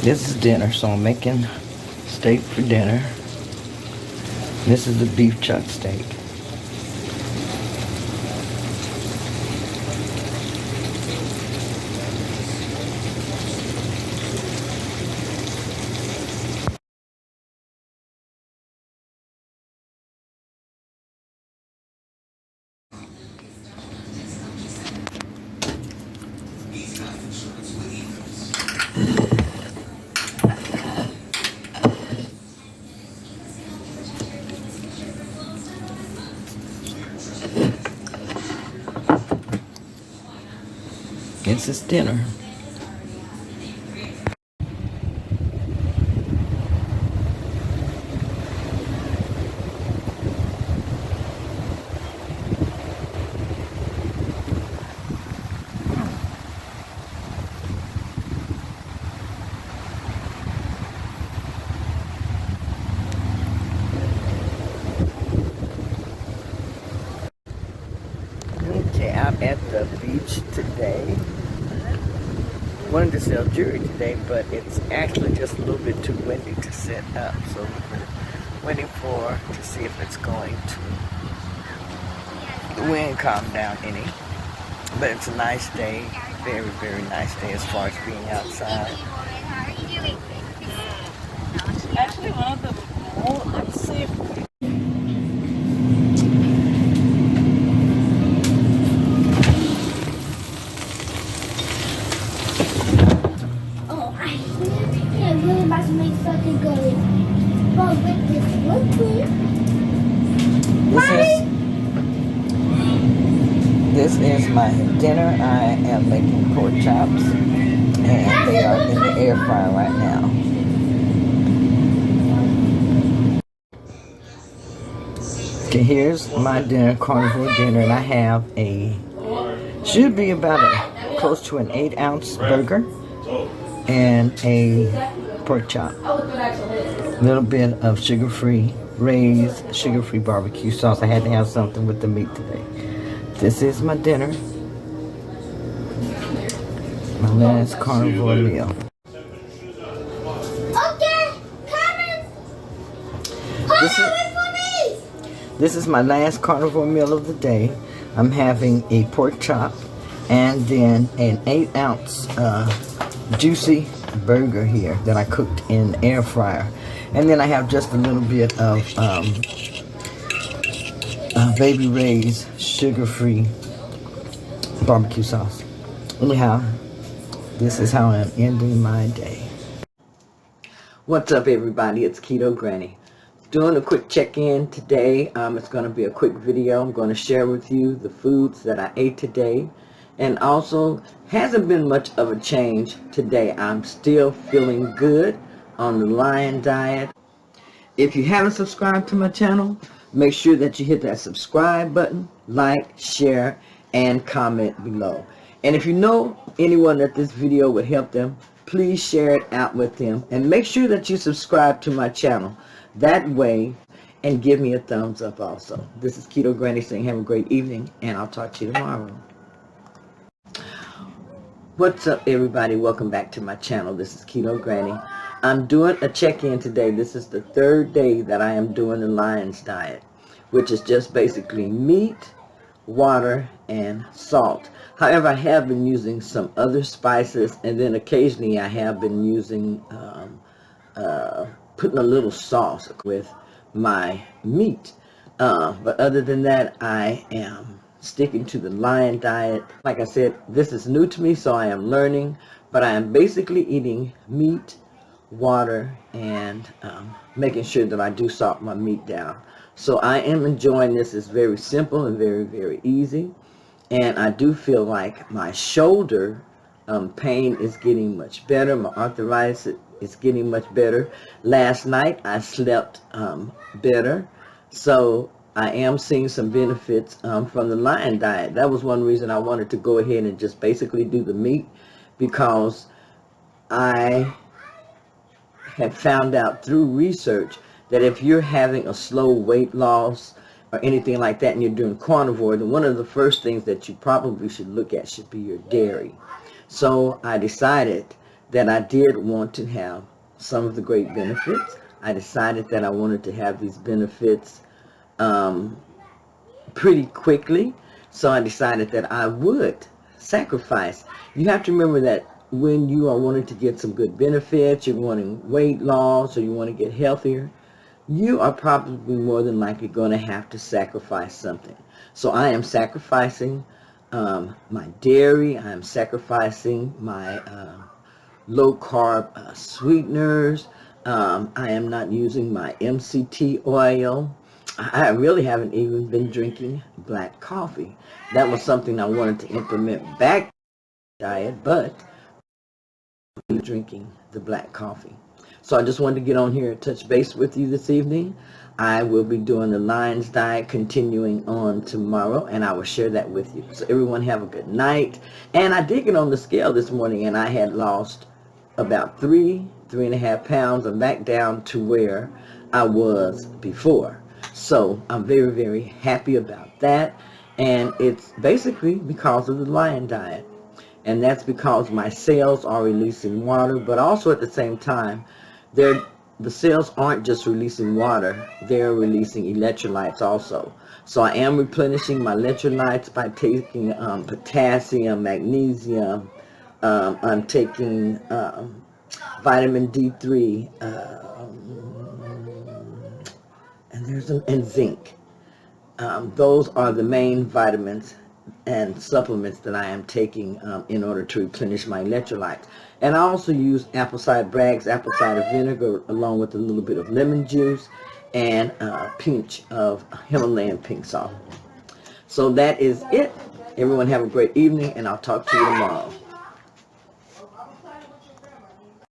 This is dinner, so I'm making steak for dinner. This is the beef chuck steak. This is dinner. Okay, I'm at the beach today. Wanted to sell jewelry today, but it's actually just a little bit too windy to set up, so we're waiting to see if it's going to the wind calm down any. But it's a nice day, very, very nice day as far as being outside. Actually, one of the more, let's see if we really about to make something good. But with this liquid. This is my dinner. I am making pork chops, and they are in the air fryer right now. Okay, here's my dinner, carnivore dinner, and I have should be about close to an 8-ounce burger and a pork chop. A little bit of sugar-free, raised sugar-free barbecue sauce. I had to have something with the meat today. This is my dinner. My last carnivore meal. Okay, coming. This is my last carnivore meal of the day. I'm having a pork chop and then an 8-ounce juicy burger here that I cooked in the air fryer. And then I have just a little bit of Baby Ray's sugar-free barbecue sauce. Anyhow, this is how I'm ending my day. What's up, everybody? It's Keto Granny. Doing a quick check-in today. It's going to be a quick video. I'm going to share with you the foods that I ate today. And also, hasn't been much of a change today. I'm still feeling good on the Lion diet. If you haven't subscribed to my channel, make sure that you hit that subscribe button, like, share, and comment below. And if you know anyone that this video would help them, please share it out with them. And make sure that you subscribe to my channel. That way, and give me a thumbs up also. This is Keto Granny saying have a great evening, and I'll talk to you tomorrow. What's up, everybody? Welcome back to my channel. This is Keto Granny. I'm doing a check-in today. This is the third day that I am doing the Lion's diet, which is just basically meat, water, and salt. However, I have been using some other spices, and then occasionally I have been using putting a little sauce with my meat. But other than that, I am sticking to the Lion diet. Like I said, this is new to me, so I am learning, but I am basically eating meat, water, and making sure that I do salt my meat down. So I am enjoying this. It's very simple and very, very easy. And I do feel like my shoulder pain is getting much better. My arthritis is getting much better. Last night I slept better. So I am seeing some benefits from the Lion diet. That was one reason I wanted to go ahead and just basically do the meat, because I have found out through research that if you're having a slow weight loss or anything like that and you're doing carnivore, then one of the first things that you probably should look at should be your dairy. So I decided that I did want to have some of the great benefits. I decided that I wanted to have these benefits pretty quickly, so I decided that I would sacrifice. You have to remember that when you are wanting to get some good benefits, you're wanting weight loss, or you want to get healthier, you are probably more than likely going to have to sacrifice something. So I am sacrificing my dairy. I am sacrificing my low-carb sweeteners. I am not using my MCT oil. I really haven't even been drinking black coffee. That was something I wanted to implement back in the diet, but I'm drinking the black coffee. So I just wanted to get on here and touch base with you this evening. I will be doing the Lions Diet continuing on tomorrow, and I will share that with you. So everyone have a good night. And I did get on the scale this morning, and I had lost about 3.5 pounds. I'm back down to where I was before. So I'm very, very happy about that. And it's basically because of the Lion Diet. And that's because my cells are releasing water, but also at the same time, the cells aren't just releasing water, they're releasing electrolytes also. So I am replenishing my electrolytes by taking potassium, magnesium. I'm taking vitamin D3, and zinc. Those are the main vitamins and supplements that I am taking in order to replenish my electrolytes. And I also use apple cider vinegar along with a little bit of lemon juice and a pinch of Himalayan pink salt. So that is it. Everyone have a great evening, and I'll talk to you tomorrow.